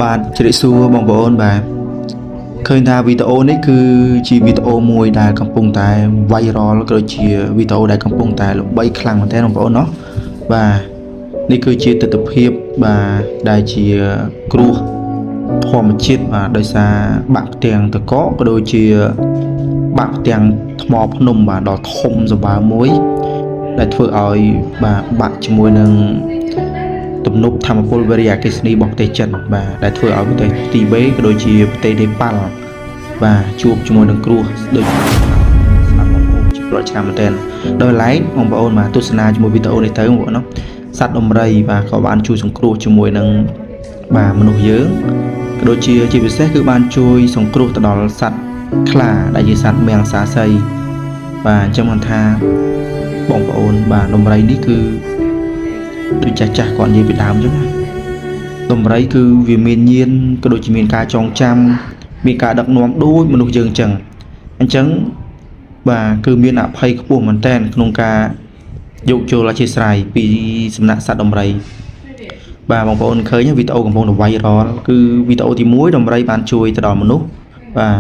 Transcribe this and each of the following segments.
បាទជ្រាបសួរបងប្អូនបាទឃើញថាវីដេអូនេះគឺជាវីដេអូមួយដែលកំពុងតែ viral ក៏ដូចជាវីដេអូដែលកំពុងតែល្បីខ្លាំងមែនទែនបងប្អូនเนาะបាទនេះគឺជាទស្សនវិជ្ជាបាទដែលជាគ្រោះធម្មជាតិបាទដោយសារបាក់ផ្ទាំងតកក៏ដូចជាបាក់ផ្ទាំងថ្មភ្នំបាទដ៏ធំសម្បើមមួយដែលធ្វើឲ្យបាទបាក់ជាមួយនឹងទំនប់ធម្មពលវារីអគ្គិសនីរបស់ប្រទេសចិនបាទដែលធ្វើឲ្យប្រទេសទីបេក៏ដូចជាប្រទេសនេប៉ាល់បាទជួបជាមួយនឹងគ្រោះដូចស្ដាប់បងប្អូនជាប្រចាំមែនទែនដោយឡែកបងប្អូនបាទទស្សនាជាមួយវីដេអូនេះទៅបងប្អូនเนาะសត្វដំរីបាទក៏បានជួយសង្គ្រោះជាមួយនឹងបាទមនុស្សយើងក៏ដូចជាពិសេសគឺបានជួយសង្គ្រោះទៅដល់សត្វខ្លាដែលជាសត្វមៀងសាសីបាទអញ្ចឹងមិនថាបងប្អូនបាទដំរីនេះគឺដូចចាស់គាត់និយាយពីដើមអញ្ចឹងណាដំរីគឺវាមានញៀនក៏ដូចជាមានការចងចាំមានការដឹកនាំដូចមនុស្សយើងអញ្ចឹងបាទគឺមានអភ័យខ្ពស់មែនតើក្នុងការយកចូលអធិស្ឋានពីសំណាក់សត្វដំរីបាទបងប្អូនឃើញវីដេអូកំពុងតែ viral គឺវីដេអូទី1ដំរីបានជួយទៅដល់មនុស្សបាទ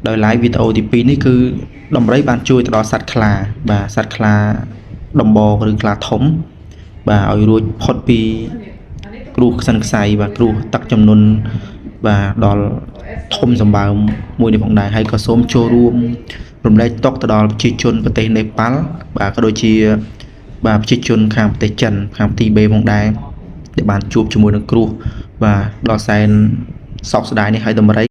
ដោយឡែកវីដេអូទី2នេះគឺដំរីបានជួយទៅដល់សត្វខ្លាបាទសត្វខ្លាដំបឬខ្លាធំបាទឲ្យរួចផុតពីគ្រោះខ្សិនខ្សៃបាទគ្រោះទឹកចំនួនបាទដល់ធំសម្បើមមួយនេះផងដែរហើយក៏សូមចូលរួមរំលែកទុក្ខទៅដល់ប្រជាជនប្រទេសនេប៉ាល់បាទក៏ដូចជាបាទប្រជាជនខាងប្រទេសចិនខាងទីបេផងដែរដែលបានជួបជាមួយនឹងគ្រោះបាទដល់សែនសោកស្ដាយនេះហើយដំរី